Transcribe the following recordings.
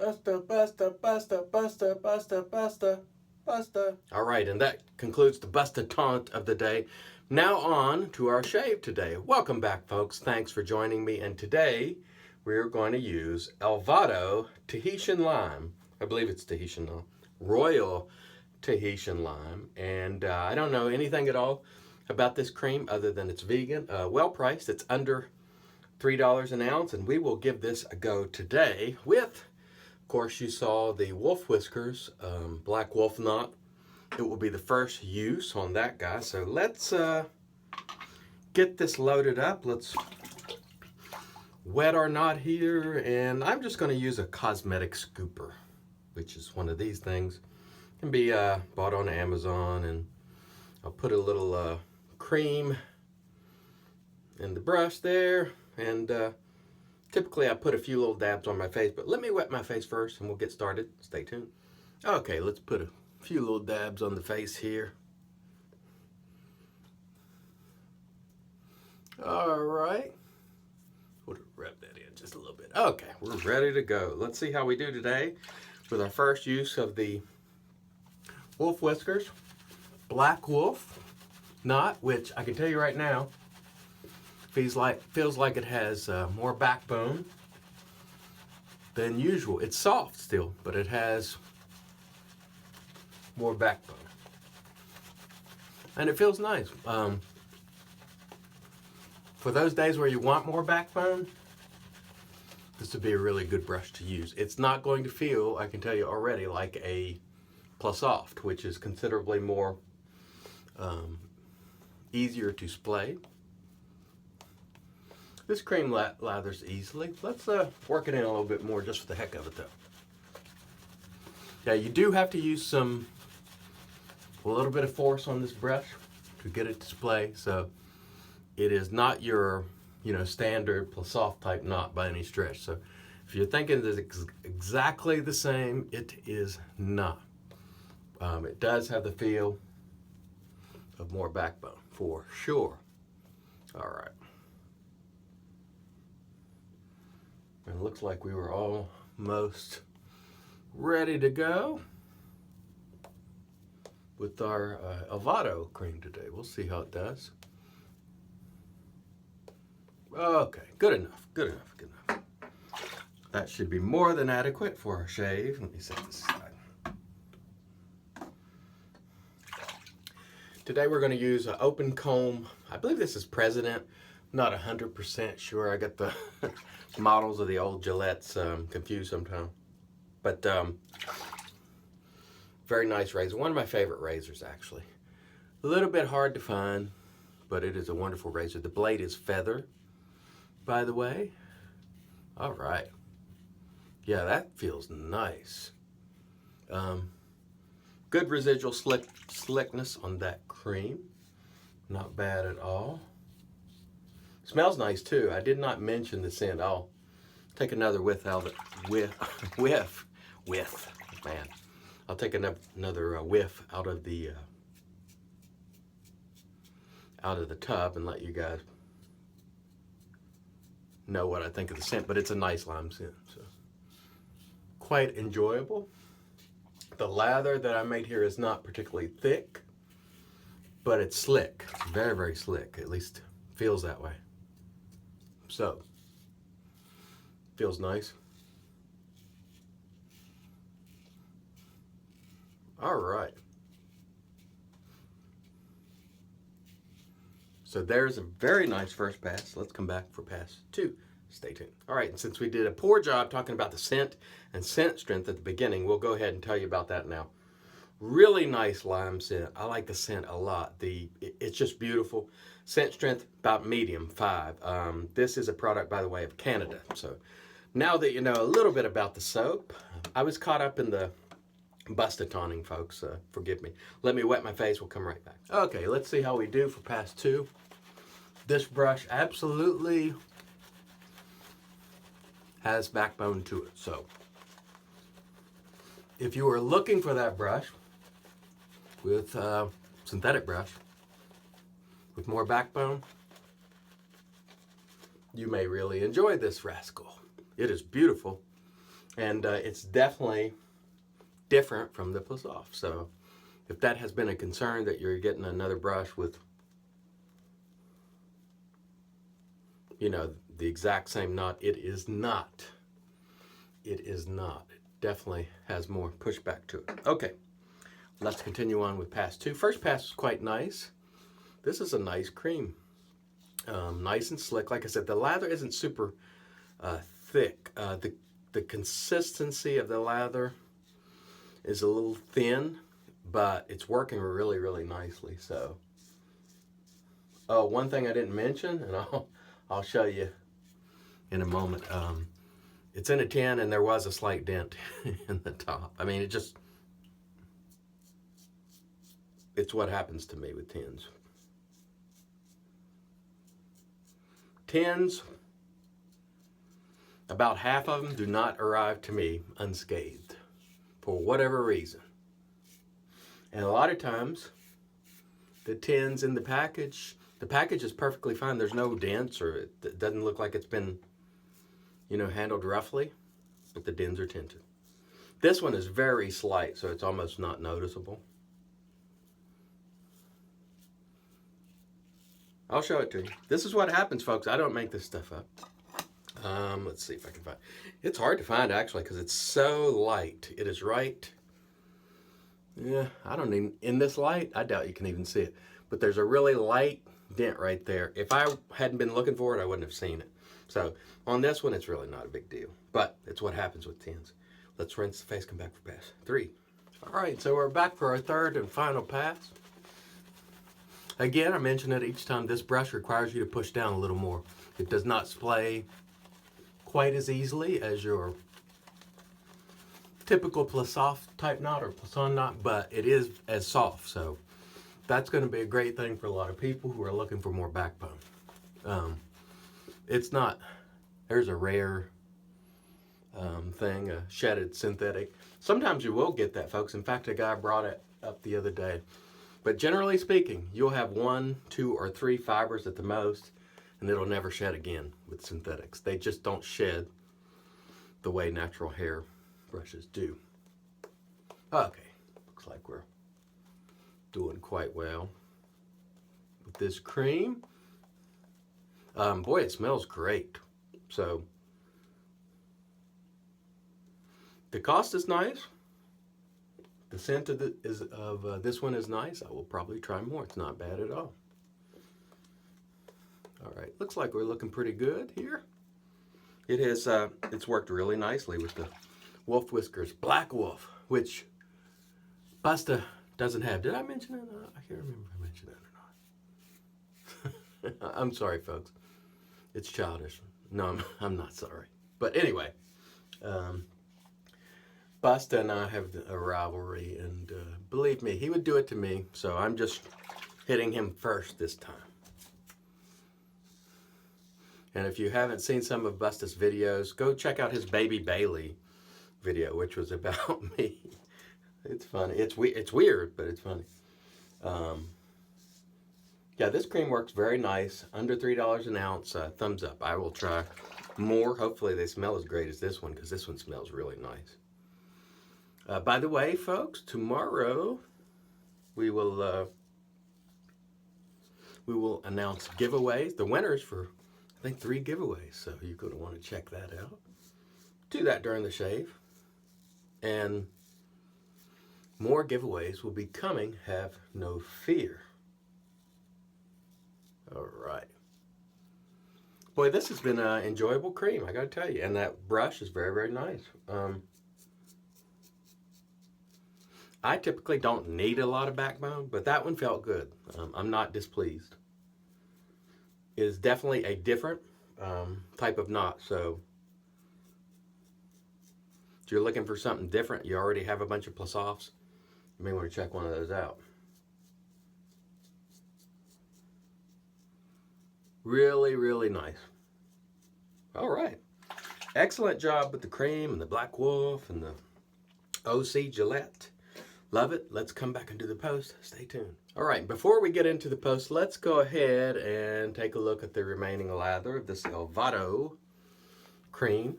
Basta, basta, basta, basta, basta, basta, basta. All right, and that concludes the Busta taunt of the day. Now on to our shave today. Welcome back, folks. Thanks for joining me. And today we're going to use Elvado Tahitian Lime. I believe it's Tahitian lime. Royal Tahitian lime. And I don't know anything at all about this cream other than it's vegan. Well priced. It's under $3 an ounce. And we will give this a go today with, of course, you saw the wolf whiskers, black wolf knot. It will be the first use on that guy. So let's get this loaded up. Let's wet our knot here. And I'm just going to use a cosmetic scooper, which is one of these things. It can be bought on Amazon. And I'll put a little cream in the brush there. And typically I put a few little dabs on my face. But let me wet my face first and we'll get started. Stay tuned. Okay, let's put a few little dabs on the face here. All right. We'll rub that in just a little bit. Okay, we're ready to go. Let's see how we do today with our first use of the wolf whiskers, black wolf knot, which I can tell you right now feels like it has more backbone than usual. It's soft still, but it has more backbone. And it feels nice. For those days where you want more backbone, this would be a really good brush to use. It's not going to feel, I can tell you already, like a Plus Soft, which is considerably more easier to splay. This cream lathers easily. Let's work it in a little bit more just for the heck of it, though. Yeah, you do have to use a little bit of force on this brush to get it to splay. So it is not your, standard Plus Soft type knot by any stretch. So if you're thinking that it's exactly the same, it is not. It does have the feel of more backbone for sure. All right. And it looks like we were almost ready to go with our Elvado cream today. We'll see how it does. Okay, good enough, good enough, good enough. That should be more than adequate for our shave. Let me set this aside. Today we're going to use an open comb. I believe this is President. Not 100% sure. I got the models of the old Gillettes confused sometimes. But very nice razor. One of my favorite razors, actually. A little bit hard to find, but it is a wonderful razor. The blade is feather, by the way. All right. Yeah, that feels nice. Good residual slickness on that cream. Not bad at all. Smells nice too. I did not mention the scent. I'll take another whiff out of it. Man. I'll take another whiff out of the tub and let you guys know what I think of the scent. But it's a nice lime scent, so quite enjoyable. The lather that I made here is not particularly thick, but it's slick. It's very, very slick. At least feels that way. So, feels nice. All right. So there's a very nice first pass. Let's come back for pass 2. Stay tuned. All right, and since we did a poor job talking about the scent and scent strength at the beginning, we'll go ahead and tell you about that now. Really nice lime scent. I like the scent a lot. It's just beautiful. Scent strength about medium, 5. This is a product, by the way, of Canada. So now that you know a little bit about the soap, I was caught up in the Busta taunting, folks. Forgive me. Let me wet my face. We'll come right back. Okay, let's see how we do for pass 2. This brush absolutely has backbone to it. So if you are looking for that brush with synthetic brush with more backbone, you may really enjoy this rascal. It is beautiful. And it's definitely different from the Plus Off. So if that has been a concern that you're getting another brush with, you know, the exact same knot, it is not. It is not. It definitely has more pushback to it. Okay, let's continue on with pass 2. First pass is quite nice. This is a nice cream. Nice and slick. Like I said, the lather isn't super thick. The consistency of the lather is a little thin, but it's working really, really nicely. So, oh, one thing I didn't mention, and I'll show you in a moment. It's in a tin, and there was a slight dent in the top. I mean, it's what happens to me with tins. Tins, about half of them do not arrive to me unscathed for whatever reason. And a lot of times, the tins in the package is perfectly fine. There's no dents, or it doesn't look like it's been, you know, handled roughly, but the dents are tinted. This one is very slight, so it's almost not noticeable. I'll show it to you. This is what happens, folks. I don't make this stuff up. Let's see if I can find it. It's hard to find, actually, because it's so light. It is right. Yeah, I don't even, in this light, I doubt you can even see it. But there's a really light dent right there. If I hadn't been looking for it, I wouldn't have seen it. So on this one, it's really not a big deal. But it's what happens with tins. Let's rinse the face, come back for pass 3. All right, so we're back for our third and final pass. Again, I mention it each time, this brush requires you to push down a little more. It does not splay quite as easily as your typical Plus Off type knot or Plus On knot, but it is as soft. So that's going to be a great thing for a lot of people who are looking for more backbone. It's not, there's a rare thing, a shedded synthetic. Sometimes you will get that, folks. In fact, a guy brought it up the other day. But generally speaking, you'll have 1, 2, or 3 fibers at the most, and it'll never shed again with synthetics. They just don't shed the way natural hair brushes do. Okay, looks like we're doing quite well with this cream. Boy, it smells great. So the cost is nice. The scent of this one is nice. I will probably try more. It's not bad at all. All right, looks like we're looking pretty good here. It has, it's worked really nicely with the Wolf Whiskers Black Wolf, which Busta doesn't have. Did I mention it? I can't remember if I mentioned that or not. I'm sorry, folks. It's childish. No, I'm not sorry. But anyway, Busta and I have a rivalry, and believe me, he would do it to me, so I'm just hitting him first this time. And if you haven't seen some of Busta's videos, go check out his Baby Bailey video, which was about me. It's funny. It's weird, but it's funny. Yeah, this cream works very nice. Under $3 an ounce. Thumbs up. I will try more. Hopefully they smell as great as this one, because this one smells really nice. By the way, folks, tomorrow we will announce giveaways, the winners for, I think, 3 giveaways. So you're going to want to check that out. Do that during the shave. And more giveaways will be coming, have no fear. All right. Boy, this has been an enjoyable cream, I got to tell you. And that brush is very, very nice. I typically don't need a lot of backbone, but that one felt good. I'm not displeased. It is definitely a different type of knot, so if you're looking for something different, you already have a bunch of Plus Offs, you may want to check one of those out. Really, really nice. All right. Excellent job with the cream and the Black Wolf and the OC Gillette. Love it. Let's come back and do the post. Stay tuned. All right, before we get into the post, let's go ahead and take a look at the remaining lather of this Elvado cream.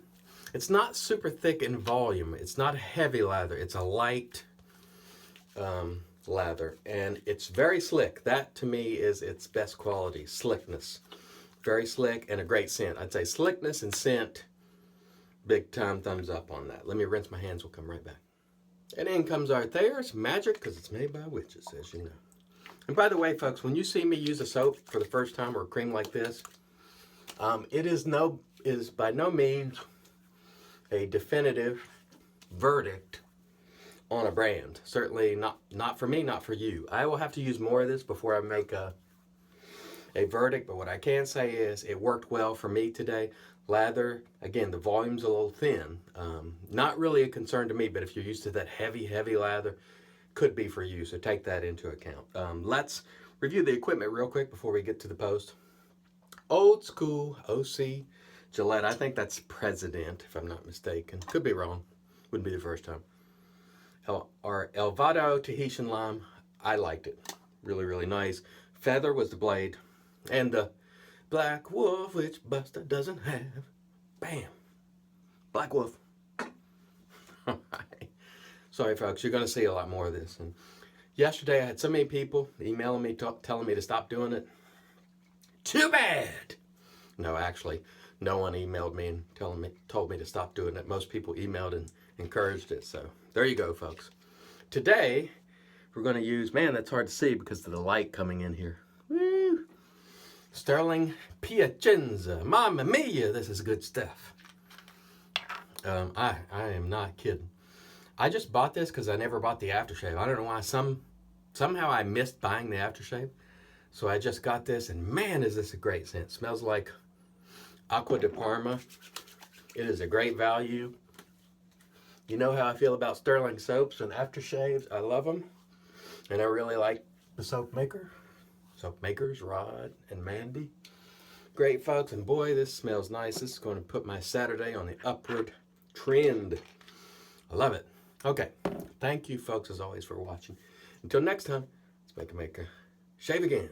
It's not super thick in volume. It's not heavy lather. It's a light lather, and it's very slick. That to me is its best quality, slickness. Very slick and a great scent. I'd say slickness and scent, big time thumbs up on that. Let me rinse my hands, we'll come right back. And in comes our Thayer's Magic, because it's made by witches, as you know. And by the way, folks, when you see me use a soap for the first time or a cream like this, it is by no means a definitive verdict on a brand. Certainly not for me, not for you. I will have to use more of this before I make a verdict, but what I can say is it worked well for me today. Lather, again, the volume's a little thin. Not really a concern to me, but if you're used to that heavy lather, could be for you, so take that into account. Let's review the equipment real quick before we get to the post. Old school OC Gillette. I think that's President, if I'm not mistaken. Could be wrong. Wouldn't be the first time. Our Elvado Tahitian lime. I liked it. Really, really nice. Feather was the blade. And the Black Wolf, which Buster doesn't have. Bam. Black Wolf. Sorry, folks. You're going to see a lot more of this. And yesterday, I had so many people emailing me, telling me to stop doing it. Too bad. No, actually, no one emailed me and told me to stop doing it. Most people emailed and encouraged it. So there you go, folks. Today, we're going to use, man, that's hard to see because of the light coming in here. Woo! Stirling Piacenza. Mamma mia, this is good stuff. I am not kidding. I just bought this because I never bought the aftershave. I don't know why. Somehow I missed buying the aftershave. So I just got this, and man, is this a great scent. It smells like Acqua di Parma. It is a great value. You know how I feel about Stirling soaps and aftershaves. I love them. And I really like the soap makers, Rod and Mandy. Great, folks. And boy, this smells nice. This is going to put my Saturday on the upward trend. I love it. Okay. Thank you, folks, as always, for watching. Until next time, let's make a shave again.